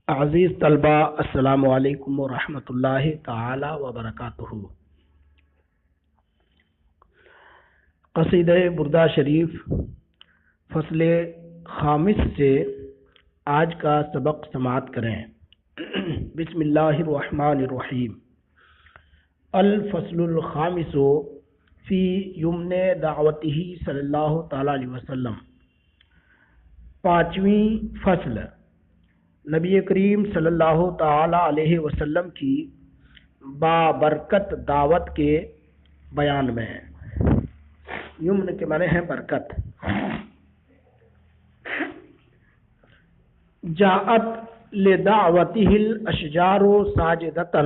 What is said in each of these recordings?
عزیز طلبہ السلام علیکم ورحمۃ اللہ تعالی وبرکاتہ۔ قصیدہ بردہ شریف فصل خامس سے آج کا سبق سماعت کریں۔ بسم اللہ الرحمن الرحیم۔ الفصل الخامس فی یمن دعوتہ صلی اللہ تعالی علیہ وسلم۔ پانچویں فصل نبی کریم صلی اللہ تعالی علیہ وسلم کی بابرکت دعوت کے بیان میں۔ یمن کے معنی ہے برکت۔ جاءت لدعوتہ الاشجار ساجدۃ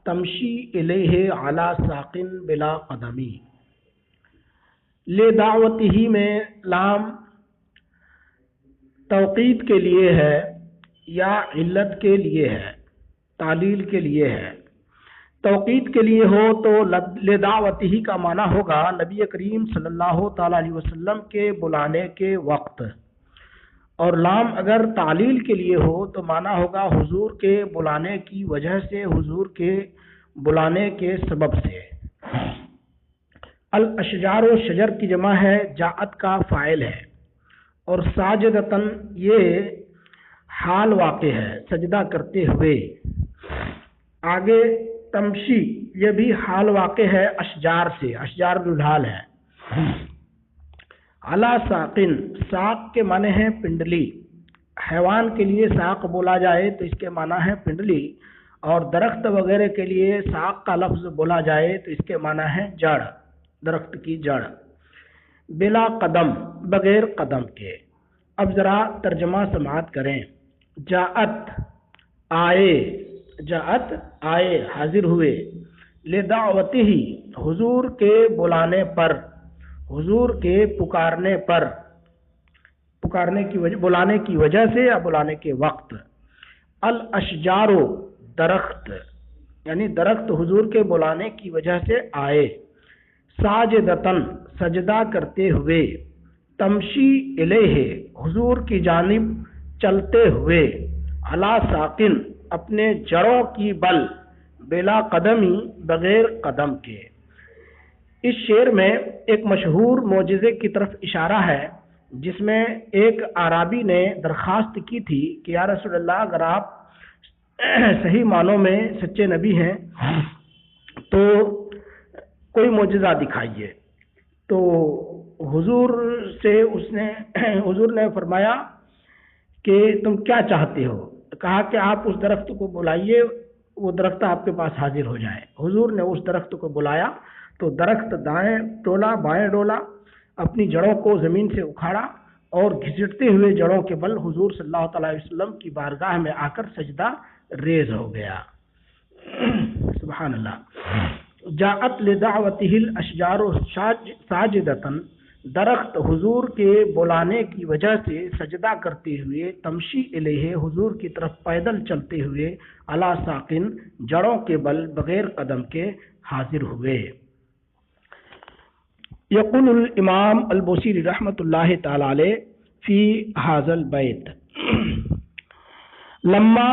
تمشی الیہ علی ساق بلا قدمی۔ لدعوتہ میں لام توقید کے لیے ہے یا علت کے لیے ہے، تعلیل کے لیے ہے۔ توقید کے لیے ہو تو لدعوتہ کا معنی ہوگا نبی کریم صلی اللہ تعالی علیہ وسلم کے بلانے کے وقت، اور لام اگر تعلیل کے لیے ہو تو معنی ہوگا حضور کے بلانے کی وجہ سے، حضور کے بلانے کے سبب سے۔ الاشجار و شجر کی جمع ہے، جاءت کا فاعل ہے، اور ساجدتن یہ حال واقع ہے، سجدہ کرتے ہوئے۔ آگے تمشی یہ بھی حال واقع ہے اشجار سے، اشجار بالحال ہے۔ علی ساقن، ساق کے معنی ہے پنڈلی۔ حیوان کے لیے ساق بولا جائے تو اس کے معنی ہے پنڈلی، اور درخت وغیرہ کے لیے ساق کا لفظ بولا جائے تو اس کے معنی ہے جڑ، درخت کی جڑ۔ بلا قدم، بغیر قدم کے۔ اب ذرا ترجمہ سماعت کریں۔ جاءت آئے، جاءت آئے، حاضر ہوئے، لدعوتہ حضور کے بلانے پر، حضور کے پکارنے پر، پکارنے کی وجہ، بلانے کی وجہ سے یا بلانے کے وقت۔ الاشجار درخت، یعنی درخت حضور کے بلانے کی وجہ سے آئے۔ ساجدتن سجدہ کرتے ہوئے، تمشی الیہ حضور کی جانب چلتے ہوئے، علی ساقن اپنے جڑوں کی بل، بلا قدمی بغیر قدم کے۔ اس شعر میں ایک مشہور معجزے کی طرف اشارہ ہے، جس میں ایک اعرابی نے درخواست کی تھی کہ یا رسول اللہ، اگر آپ صحیح معنوں میں سچے نبی ہیں تو کوئی معجزہ دکھائیے۔ تو حضور سے حضور نے فرمایا کہ تم کیا چاہتے ہو؟ کہا کہ آپ اس درخت کو بلائیے، وہ درخت آپ کے پاس حاضر ہو جائے۔ حضور نے اس درخت کو بلایا تو درخت دائیں ڈولا بائیں ڈولا، اپنی جڑوں کو زمین سے اکھاڑا، اور گھسٹتے ہوئے جڑوں کے بل حضور صلی اللہ تعالی علیہ وسلم کی بارگاہ میں آ کر سجدہ ریز ہو گیا۔ سبحان اللہ۔ جاءت لدعوتہ الاشجار ساجدۃ، درخت حضور کے بلانے کی وجہ سے سجدہ کرتے ہوئے، تمشی الیہ حضور کی طرف پیدل چلتے ہوئے، علی ساقن جڑوں کے بل بغیر قدم کے حاضر ہوئے۔ یقول الامام البوصیری رحمۃ اللہ تعالی علیہ فی ھذا البیت: لما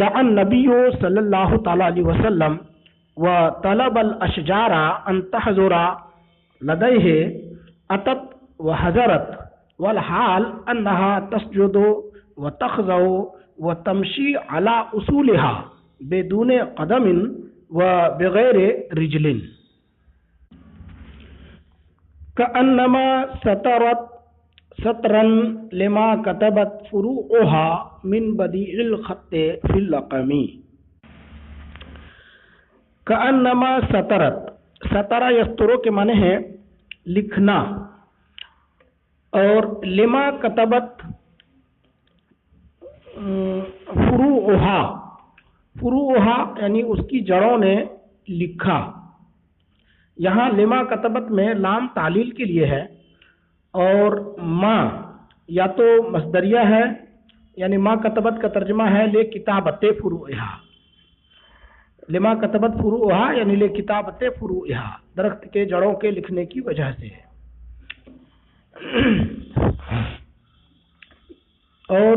دعا النبی صلی اللہ تعالی علیہ وسلم وطلب الاشجار ان تحضر لدیہ اتت وحضرت، والحال انہا تسجد وتخضع وتمشی علی اصولہا بدون قدم وبغیر رجل، کأنما سترت سترا لما كتبت فروعها من بدیع الخط فی اللقم۔ کأنما سترت، سترہ یسترو کے معنی ہے لکھنا، اور لما کتبت فروعها، فروعها یعنی اس کی جڑوں نے لکھا۔ یہاں لما کتبت میں لام تعلیل کے لیے ہے، اور ما یا تو مصدریہ ہے، یعنی ما کتبت کا ترجمہ ہے لے کتابت فروعها، لما کتبت فروعها یعنی لے کتابت فروعها، درخت کے جڑوں کے لکھنے کی وجہ سے۔ اور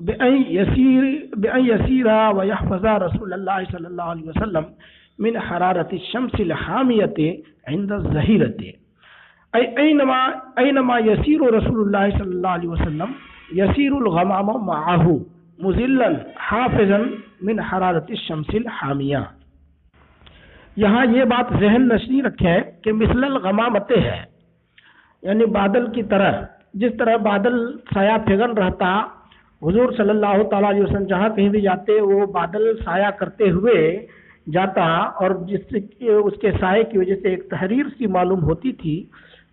بأن يسير ويحفظ رسول الله صلی اللہ علیہ وسلم من حرارة الشمس الحامیة عند الظہیرة. أينما يسير رسول الله صلی اللہ علیہ وسلم يسير الغمام معه مذلا حافظا من حرارة الشمس الحامیة. یہاں یہ بات ذہن نشین رکھیں کہ مثل الغمامت ہے، یعنی بادل کی طرح، جس طرح بادل سایہ پھیگن رہتا، حضور صلی اللہ تعالیٰ علیہ وسلم جہاں کہیں بھی جاتے وہ بادل سایہ کرتے ہوئے جاتا، اور جس سے اس کے سائے کی وجہ سے ایک تحریر سی معلوم ہوتی تھی.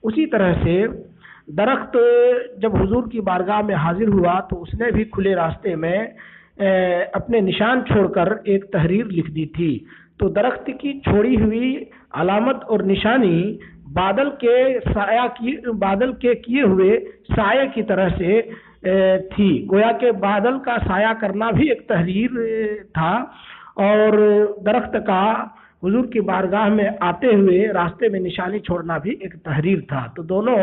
اسی طرح سے درخت جب حضور کی بارگاہ میں حاضر ہوا تو اس نے بھی کھلے راستے میں اپنے نشان چھوڑ کر ایک تحریر لکھ دی تھی. تو درخت کی چھوڑی ہوئی علامت اور نشانی بادل کے کیے ہوئے سائے کی طرح سے تھی. گویا کہ بادل کا سایہ کرنا بھی ایک تحریر تھا، اور درخت کا حضور کی بارگاہ میں آتے ہوئے راستے میں نشانی چھوڑنا بھی ایک تحریر تھا. تو دونوں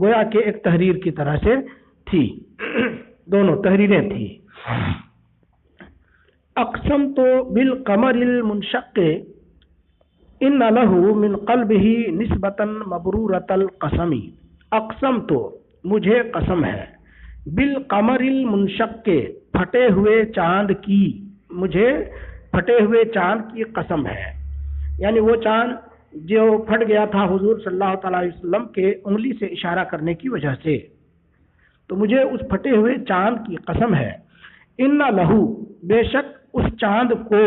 گویا کہ ایک تحریر کی طرح سے تھی، دونوں تحریریں تھیں. اقسم تو بالقمر المنشق ان له من قلبه نسبتا مبرورۃ القسم. اقسم تو مجھے قسم ہے، بالقمر المنشق پھٹے ہوئے چاند کی، مجھے پھٹے ہوئے چاند کی قسم ہے. یعنی وہ چاند جو پھٹ گیا تھا حضور صلی اللہ تعالی علیہ وسلم کے انگلی سے اشارہ کرنے کی وجہ سے، تو مجھے اس پھٹے ہوئے چاند کی قسم ہے. ان لہو بے شک اس چاند کو،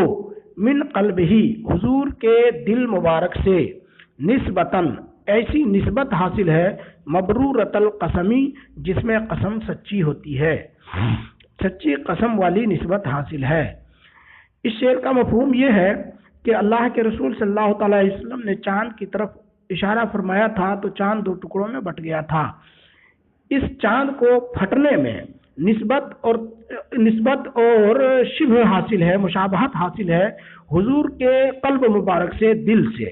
من قلب ہی حضور کے دل مبارک سے، نسبتاً ایسی نسبت حاصل ہے، مبرورۃ القسمی جس میں قسم سچی ہوتی ہے، سچی قسم والی نسبت حاصل ہے. اس شعر کا مفہوم یہ ہے کہ اللہ کے رسول صلی اللہ تعالی علیہ وسلم نے چاند کی طرف اشارہ فرمایا تھا تو چاند دو ٹکڑوں میں بٹ گیا تھا. اس چاند کو پھٹنے میں نسبت اور شبہ حاصل ہے، مشابہت حاصل ہے حضور کے قلب مبارک سے، دل سے.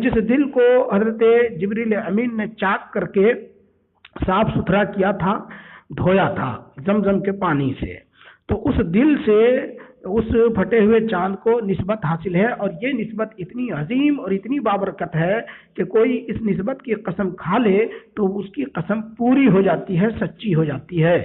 جس دل کو حضرت جبریل امین نے چاک کر کے صاف ستھرا کیا تھا، دھویا تھا زمزم کے پانی سے، تو اس دل سے اس پھٹے ہوئے چاند کو نسبت حاصل ہے. اور یہ نسبت اتنی عظیم اور اتنی بابرکت ہے کہ کوئی اس نسبت کی قسم کھا لے تو اس کی قسم پوری ہو جاتی ہے، سچی ہو جاتی ہے.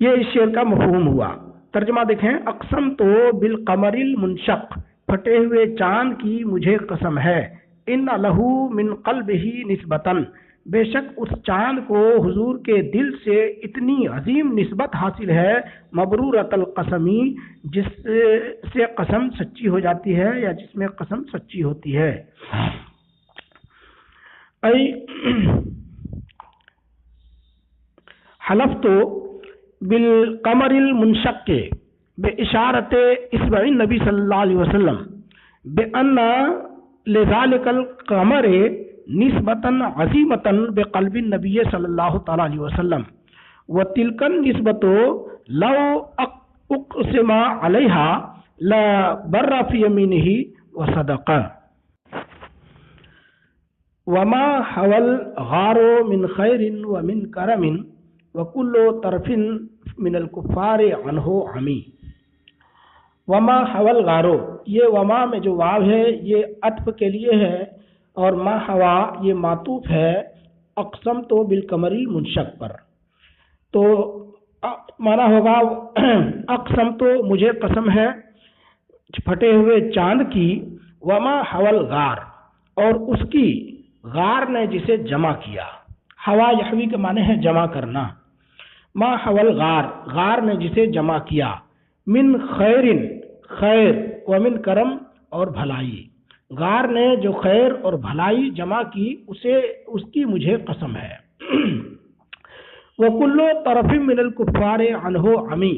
یہ اس شعر کا مفہوم ہوا. ترجمہ دیکھیں. اقسم تو بالقمر المنشق، پھٹے ہوئے چاند کی مجھے قسم ہے. ان لہو من قلبہ نسبتاً، بے شک اس چاند کو حضور کے دل سے اتنی عظیم نسبت حاصل ہے، مبرورۃ القسمی جس سے قسم سچی ہو جاتی ہے یا جس میں قسم سچی ہوتی ہے. حلفت بالقمر المنشق باشارت اصبع النبی صلی اللہ علیہ وسلم بان لذلك القمر نسبتاً عظیمتاً بقلب النبی صلی اللہ تعالی علیہ وسلم وتلك النسبة لو اقسم عليها لبر في يمينه وصدق. وما حوى الغار من خير ومن كرم وكل طرف من الكفار عنه عمي. وما حوى الغار، یہ وما میں جو واو ہے یہ عطف کے لیے ہے، اور ما حوا یہ معطوف ہے اقسم تو بالقمر المنشق پر. تو مانا ہوگا اقسم تو مجھے قسم ہے پھٹے ہوئے چاند کی، وما حول غار اور اس کی، غار نے جسے جمع کیا. ہوا یحوی کے معنی ہے جمع کرنا. ما حول غار، غار نے جسے جمع کیا. من خیر، خیر، ومن کرم اور بھلائی. غار نے جو خیر اور بھلائی جمع کی اس کی مجھے قسم ہے. وَكُلُّ طَرْفٍ مِّنَ الْكُفَّارِ عَنْهُ عَمِي.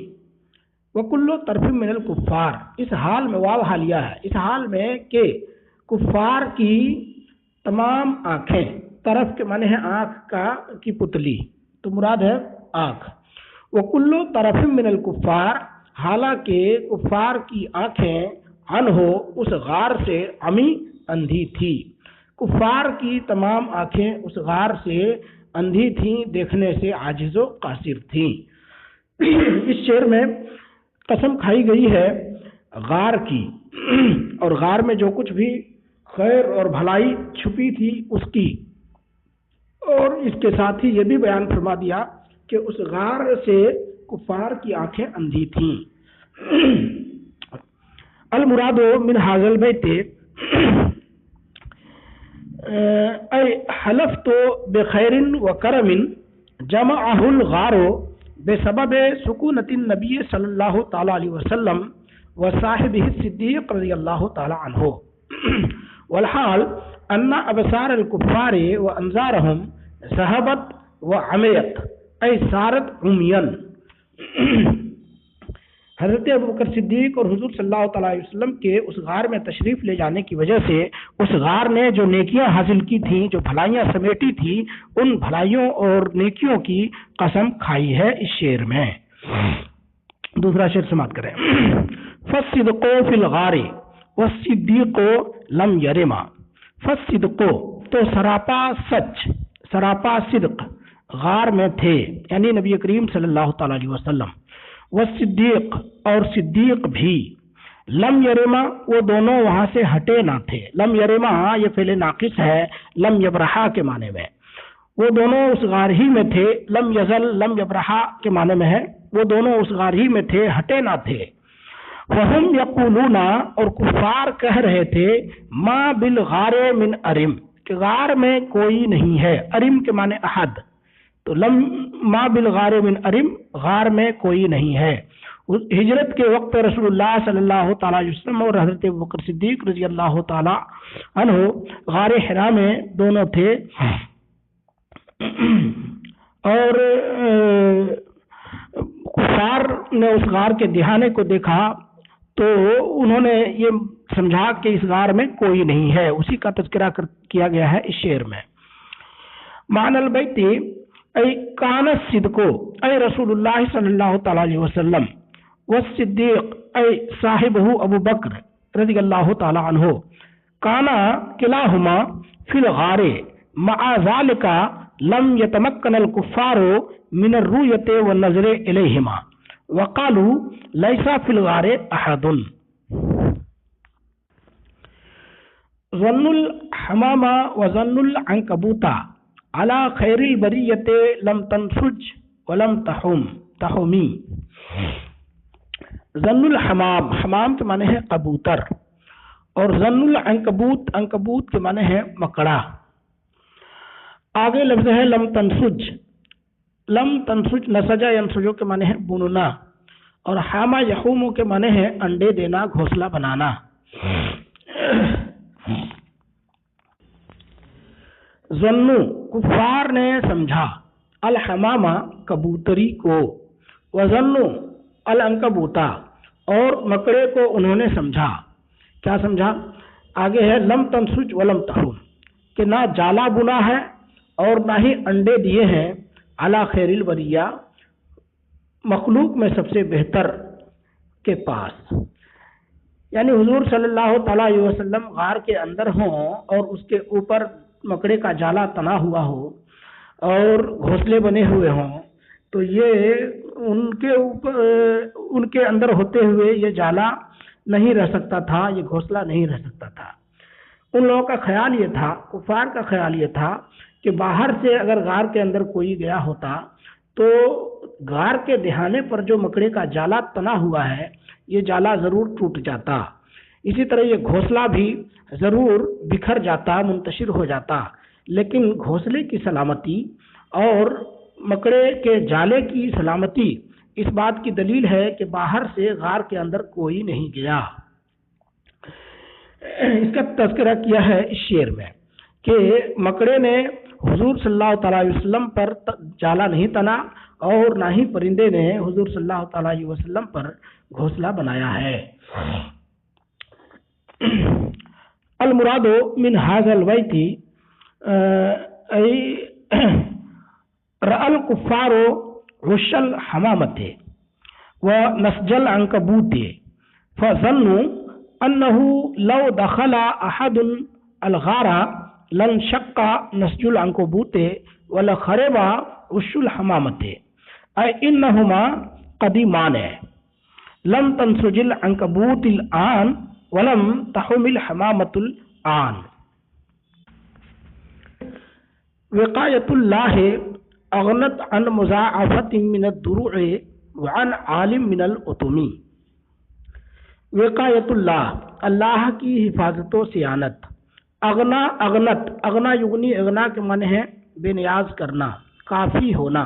وَكُلُّ طَرْفٍ مِّنَ الْكُفَّارِ، اس حال میں واو حالیہ ہے، اس حال میں کہ کفار کی تمام آنکھیں، طرف کے معنی ہے آنکھ کی پتلی، تو مراد ہے آنکھ. وَكُلُّ طَرْفٍ مِّنَ الْكُفَّارِ، حالانکہ کفار کی آنکھیں عنہ اس غار سے عمی اندھی تھی. کفار کی تمام آنکھیں اس غار سے اندھی تھیں، دیکھنے سے عاجز و قاصر تھیں. اس شعر میں قسم کھائی گئی ہے غار کی، اور غار میں جو کچھ بھی خیر اور بھلائی چھپی تھی اس کی، اور اس کے ساتھ ہی یہ بھی بیان فرما دیا کہ اس غار سے کفار کی آنکھیں اندھی تھیں۔ المراد من هذا البيت اي حلفت بخير وكرم جمعه الغار بسبب سكونة النبي صلی اللہ تعالی علیہ وسلم وصاحبه الصدیق رضی اللہ تعالی عنہ، والحال ان ابصار الكفار وانظارهم ذهبت وعميت اي صارت عميا۔ حضرت ابوبکر صدیق اور حضور صلی اللہ تعالی علیہ وسلم کے اس غار میں تشریف لے جانے کی وجہ سے اس غار نے جو نیکیاں حاصل کی تھیں، جو بھلائیاں سمیٹی تھی، ان بھلائیوں اور نیکیوں کی قسم کھائی ہے اس شعر میں۔ دوسرا شعر سماعت کریں۔ فالصدق فی الغار والصدیق لم یرما۔ فالصدق تو سراپا سچ، سراپا صدق غار میں تھے، یعنی نبی کریم صلی اللہ تعالی علیہ وسلم، والصدیق اور صدیق بھی، لم یرما وہ دونوں وہاں سے ہٹے نہ تھے۔ لم یرما یہ فعل ناقص ہے لم یبرحا کے معنی میں، وہ دونوں اس غار ہی میں تھے۔ لم یزل لم یبرحا کے معنی میں ہے وہ دونوں اس غار ہی میں تھے، ہٹے نہ تھے۔ وہم یقولون اور کفار کہہ رہے تھے ما بالغار من ارم کہ غار میں کوئی نہیں ہے، ارم کے معنی احد، تو لم ما بالغار من ارم غار میں کوئی نہیں ہے۔ ہجرت کے وقت رسول اللہ صلی اللہ تعالی علیہ وسلم اور حضرت ابوبکر صدیق رضی اللہ تعالی عنہ غار حرا میں دونوں تھے، اور کفار نے اس غار کے دہانے کو دیکھا تو انہوں نے یہ سمجھا کہ اس غار میں کوئی نہیں ہے، اسی کا تذکرہ کیا گیا ہے اس شعر میں۔ معنی البیت ای کان الصدق ای رسول اللہ صلی اللہ تعالی علیہ وسلم والصدیق ای صاحبہ ابو بکر رضی اللہ تعالی عنہ، کانا کلاہما فی الغار مع ذالک لم یتمکن الکفار من الرؤیت والنظر الیہما وقالوا لیس فی الغار احد۔ ظن الحمام وظن العنکبوت علی خیر البریت لم تنسج ولم تحمی۔ ظن الحمام، حمام کے معنی ہے کبوتر، اور ظن العنکبوت، عنکبوت کے معنی ہے مکڑا۔ آگے لفظ ہے لم تنسج، لم تنسج نسجا ینسجو کے معنی ہے بننا، اور حاما یحومو کے معنی ہے انڈے دینا، گھونسلہ بنانا۔ ظنو کفار نے سمجھا، الحمامہ کبوتری کو، وظنو العنکبوتا اور مکڑے کو انہوں نے سمجھا۔ کیا سمجھا؟ آگے ہے لم تنسج ولم تحم، کہ نہ جالا بنا ہے اور نہ ہی انڈے دیے ہیں، علی خیر البریہ مخلوق میں سب سے بہتر کے پاس، یعنی حضور صلی اللہ تعالی علیہ وسلم غار کے اندر ہوں اور اس کے اوپر مکڑے کا جالا تنا ہوا ہو اور گھونسلے بنے ہوئے ہوں، تو یہ ان کے اندر ہوتے ہوئے یہ جالا نہیں رہ سکتا تھا، یہ گھونسلہ نہیں رہ سکتا تھا۔ ان لوگوں کا خیال یہ تھا، کفار کا خیال یہ تھا کہ باہر سے اگر غار کے اندر کوئی گیا ہوتا تو غار کے دہانے پر جو مکڑے کا جالا تنا ہوا ہے یہ جالا ضرور ٹوٹ جاتا، اسی طرح یہ گھونسلہ بھی ضرور بکھر جاتا، منتشر ہو جاتا، لیکن گھونسلے کی سلامتی اور مکڑے کے جالے کی سلامتی اس بات کی دلیل ہے کہ باہر سے غار کے اندر کوئی نہیں گیا۔ اس کا تذکرہ کیا ہے اس شعر میں کہ مکڑے نے حضور صلی اللہ تعالی علیہ وسلم پر جالا نہیں تنا اور نہ ہی پرندے نے حضور صلی اللہ تعالی علیہ وسلم پر گھونسلہ بنایا ہے۔ المراد من هذا البيت رأى الكفار عش الحمامة ونسج العنكبوت فظنوا أنه لو دخل أحد الغار لانشق نسج العنكبوت ولخرب عش الحمامة، أي إنهما قدیمان ہے. لم تنسج العنکبوت الآن ولم تحمل حمامۃ الآن. وقایت اللہ اغنت عن مضاعفت من الدروع وعن عالم من الاتم. وقایت اللہ، اللہ کی حفاظت و صیانت. اغنا اغنت، اغنا یغنی، اغنا کے معنی ہے بے نیاز کرنا، کافی ہونا.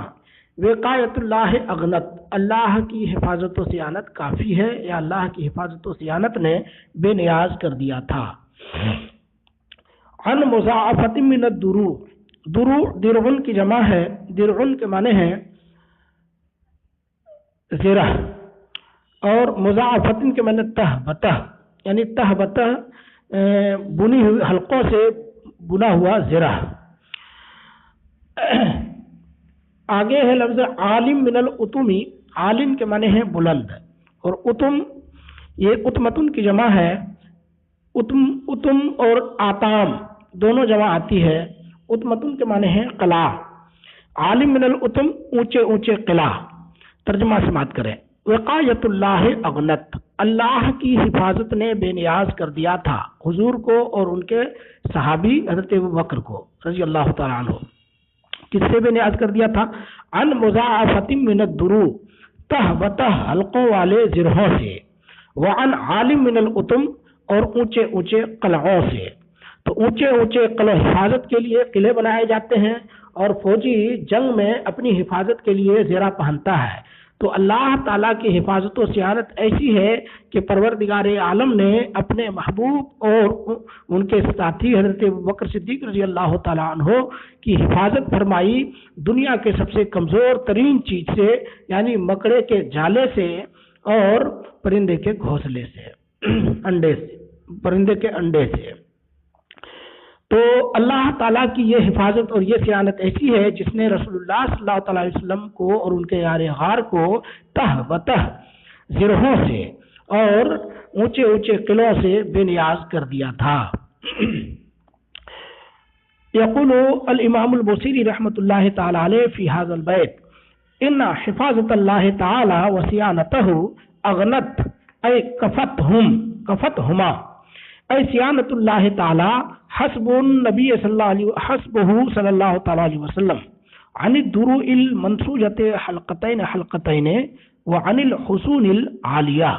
وقایت اللہ اغنت، اللہ کی حفاظت و صیانت کافی ہے یا اللہ کی حفاظت و صیانت نے بے نیاز کر دیا تھا. عن مضاعفت من الدروع، دروع درعن کی جمع ہے. درعن کے معنی ہے زرہ، اور مضاعفت کے معنی تہ بتہ، یعنی تہ بتہ بنی ہوئی حلقوں سے بنا ہوا زرہ. آگے ہے لفظ عالم من الاتمی. عالم کے معنی ہے بلند، اور اتم یہ اتمتن کی جمع ہے. اتم اور آتام دونوں جمع آتی ہے. اتمتن کے معنی ہے قلعہ. عالم من الاتم اونچے اونچے قلعہ. ترجمہ سماعت کریں. وقایت اللہ اغنت، اللہ کی حفاظت نے بے نیاز کر دیا تھا حضور کو اور ان کے صحابی حضرت ابوبکر کو رضی اللہ تعالیٰ عنہ. کس سے بے نیاز کر دیا تھا؟ عن مضاعفت من الدروع، تہ بتہ حلقوں والے زرہوں سے. وعن عالم من الاتم، اور اونچے اونچے قلعوں سے. تو اونچے اونچے قلعہ حفاظت کے لیے قلعے بنائے جاتے ہیں، اور فوجی جنگ میں اپنی حفاظت کے لیے زرہ پہنتا ہے. تو اللہ تعالیٰ کی حفاظت و صیانت ایسی ہے کہ پروردگار عالم نے اپنے محبوب اور ان کے ساتھی حضرت ابوبکر صدیق رضی اللہ تعالیٰ عنہ کی حفاظت فرمائی دنیا کے سب سے کمزور ترین چیز سے، یعنی مکڑے کے جالے سے اور پرندے کے گھونسلے سے، انڈے سے، پرندے کے انڈے سے. تو اللہ تعالیٰ کی یہ حفاظت اور یہ صیانت ایسی ہے جس نے رسول اللہ صلی اللہ تعالیٰ علیہ وسلم کو اور ان کے یار غار کو تہ بتہ زرہوں سے اور اونچے اونچے قلعوں سے بے نیاز کر دیا تھا. یقول الامام البوصیری رحمۃ اللہ تعالی علیہ فی هذا البیت ان حفاظت اللہ تعالی وصیانتہ اغنت ای کفتہما ای صیانت اللہ تعالی حسب النبی حسبہ صلی اللہ تعالی علیہ وسلم عن الدروع المنسوجۃ حلقتین حلقتین وعن الحصون العالیہ.